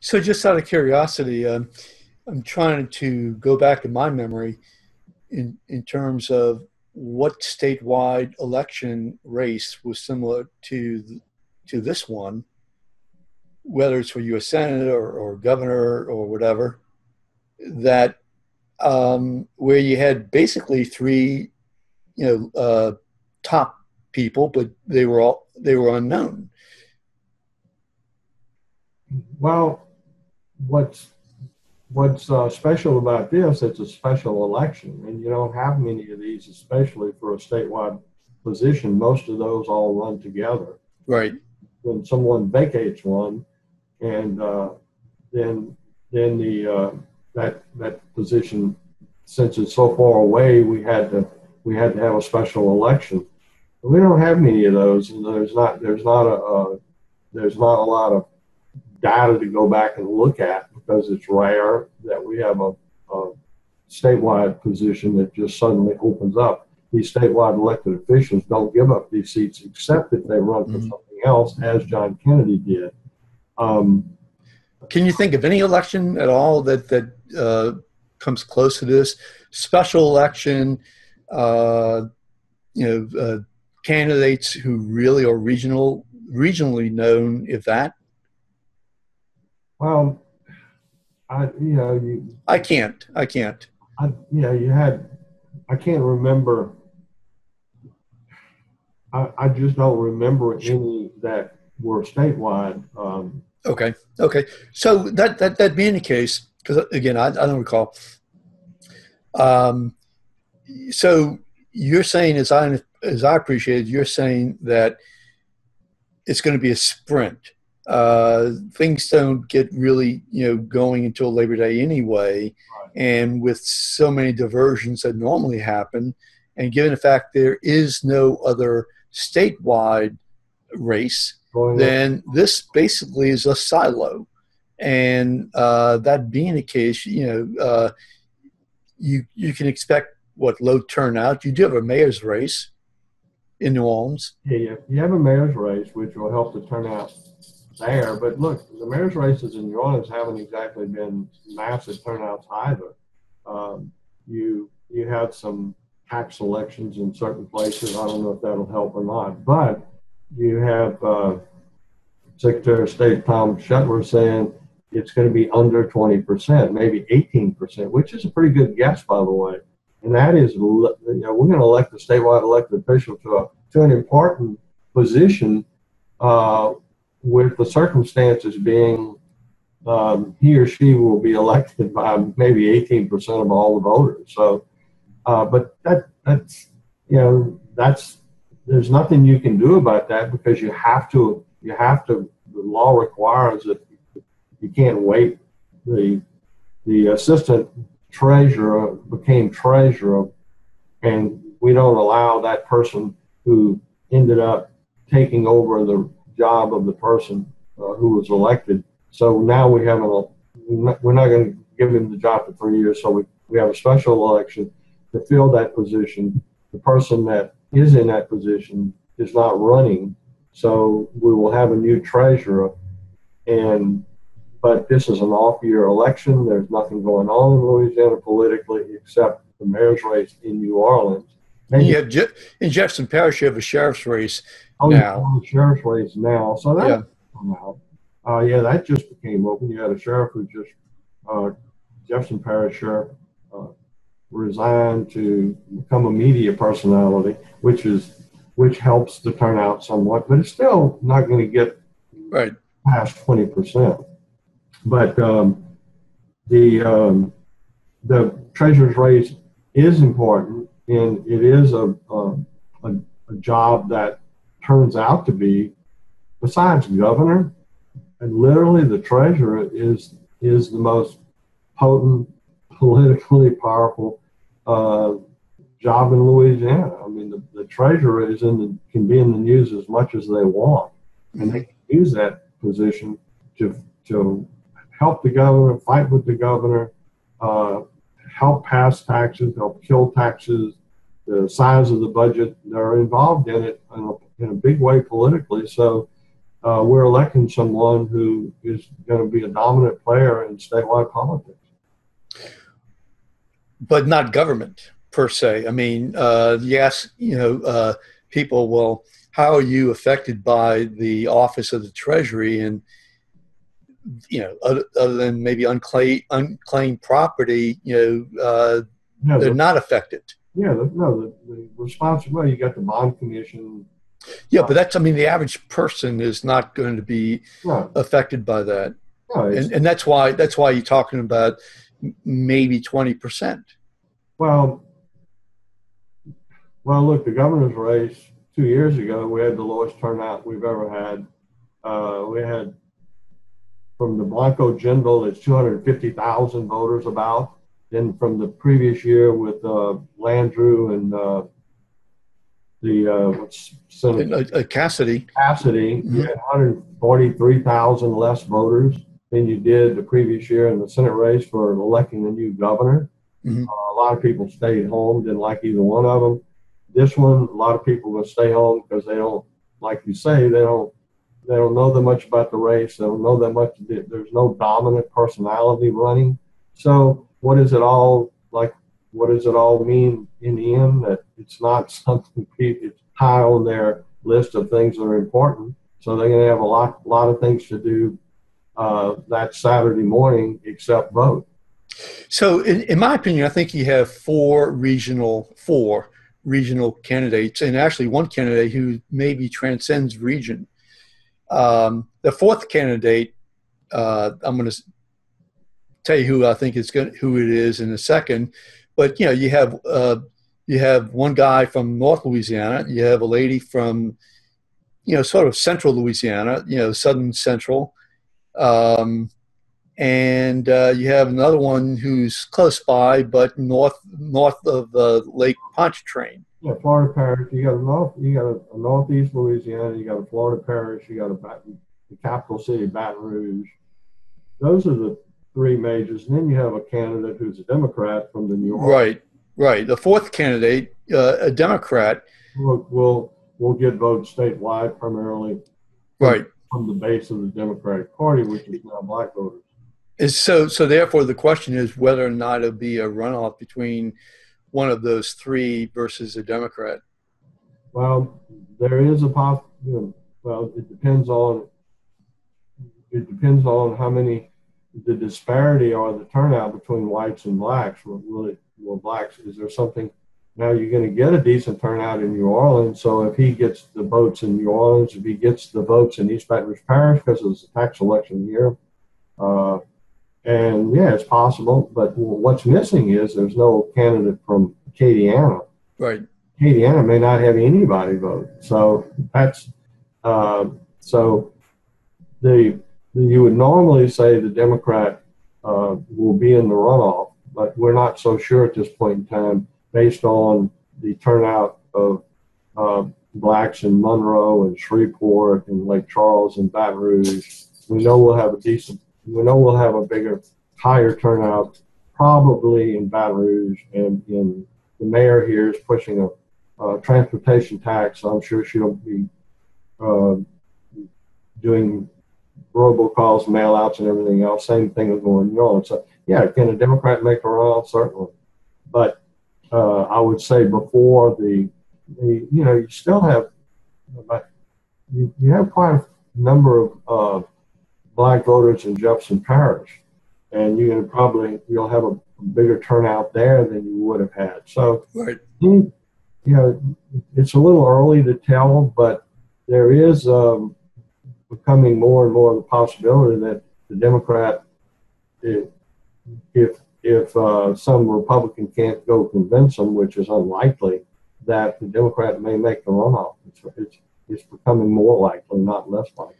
So just out of curiosity, I'm trying to go back in my memory in terms of what statewide election race was similar to this one, whether it's for U.S. Senate or governor or whatever, that where you had basically three, top people, but they were unknown. Well, what's special about this? It's a special election, and you don't have many of these, especially for a statewide position. Most of those all run together. Right. When someone vacates one, and then that position, since it's so far away, we had to have a special election. But we don't have many of those, and there's not a lot of data to go back and look at, because it's rare that we have a statewide position that just suddenly opens up. These statewide elected officials don't give up these seats except if they run for something else, as John Kennedy did. Can you think of any election at all that comes close to this special election? Candidates who really are regionally known, if that. Well, I can't. I can't remember. I just don't remember any that were statewide. Okay. So that being the case, because again, I don't recall. So you're saying, as I appreciate it, you're saying that it's going to be a sprint. Things don't get really, going until Labor Day anyway. Right. And with so many diversions that normally happen, and given the fact there is no other statewide race, then this basically is a silo. And that being the case, you can expect low turnout. You do have a mayor's race in New Orleans. Yeah, you have a mayor's race, which will help the turnout there. But look, the mayor's races in New Orleans haven't exactly been massive turnouts either. You have some tax elections in certain places. I don't know if that'll help or not. But you have Secretary of State Tom Shetler saying it's going to be under 20%, maybe 18%, which is a pretty good guess, by the way. And that is, we're going to elect a statewide elected official to an important position, with the circumstances being he or she will be elected by maybe 18% of all the voters. So, but that's there's nothing you can do about that, because you have to. The law requires that you can't wait. The assistant treasurer became treasurer, and we don't allow that person who ended up taking over the job of the person who was elected. So now we're not going to give him the job for 3 years. So we have a special election to fill that position. The person that is in that position is not running, so we will have a new treasurer. But this is an off-year election. There's nothing going on in Louisiana politically except the mayor's race in New Orleans. And you have in Jefferson Parish, you have a sheriff's race now. Sheriff's race now. So that come out. That just became open. You had a sheriff who just Jefferson Parish Sheriff resigned to become a media personality, which helps the turnout somewhat, but it's still not going to get past 20%. But the treasurer's race is important, and it is a job that turns out to be, besides governor, and literally the treasurer is the most potent, politically powerful job in Louisiana. I mean, the treasurer can be in the news as much as they want, and they can use that position to help the governor, fight with the governor, help pass taxes, help kill taxes, the size of the budget. They're involved in it in a big way politically. So we're electing someone who is going to be a dominant player in statewide politics. But not government per se. I mean, yes, people will, how are you affected by the office of the Treasury? And, other than maybe unclaimed property, they're not affected. Yeah, the responsibility, you got the bond commission. Yeah, but that's, I mean, the average person is not going to be affected by that. No, and that's why you're talking about maybe 20%. Well, look, the governor's race 2 years ago, we had the lowest turnout we've ever had. We had, from the Blanco General, it's 250,000 voters about. Then from the previous year with Landrieu and Cassidy, mm-hmm. You had 143,000 less voters than you did the previous year in the Senate race for electing a new governor. Mm-hmm. A lot of people stayed home, didn't like either one of them. This one, a lot of people will stay home because they don't, like you say, they don't know that much about the race. They don't know that much. There's no dominant personality running. So what does it all mean in the end? That it's not something it's high on their list of things that are important. So they're going to have a lot of things to do that Saturday morning except vote. So in my opinion, I think you have four regional candidates, and actually one candidate who maybe transcends region. The fourth candidate, I'm going to tell you who I think who it is in a second. But you have one guy from North Louisiana. You have a lady from sort of central Louisiana, southern central, and you have another one who's close by, but north of Lake Pontchartrain. Yeah, Florida Parish. You got a northeast Louisiana. You got a Florida Parish. You got the capital city, Baton Rouge. Those are the three majors, and then you have a candidate who's a Democrat from the New Orleans. Right. The fourth candidate, a Democrat, will get votes statewide primarily. From the base of the Democratic Party, which is now black voters. So therefore, the question is whether or not it'll be a runoff between one of those three versus a Democrat. Well, there is a possibility. Well, it depends on how many, the disparity or the turnout between whites and blacks. Blacks, is there something? Now you're going to get a decent turnout in New Orleans. So if he gets the votes in New Orleans, if he gets the votes in East Baton Rouge Parish, because it's a tax election year, and yeah, it's possible. But what's missing is there's no candidate from Acadiana. Right. Acadiana may not have anybody vote. So that's you would normally say the Democrat will be in the runoff, but we're not so sure at this point in time based on the turnout of blacks in Monroe and Shreveport and Lake Charles and Baton Rouge. We know we'll have a higher turnout probably in Baton Rouge, and the mayor here is pushing a transportation tax. So I'm sure she'll be doing robocalls, mail-outs, and everything else. Same thing is going on. So yeah, can a Democrat make a runoff? Certainly, but I would say before you still have, you have quite a number of black voters in Jefferson Parish, and you'll have a bigger turnout there than you would have had. So right. It's a little early to tell, but there is becoming more and more the possibility that the Democrat, if some Republican can't go convince them, which is unlikely, that the Democrat may make the runoff. It's becoming more likely, not less likely.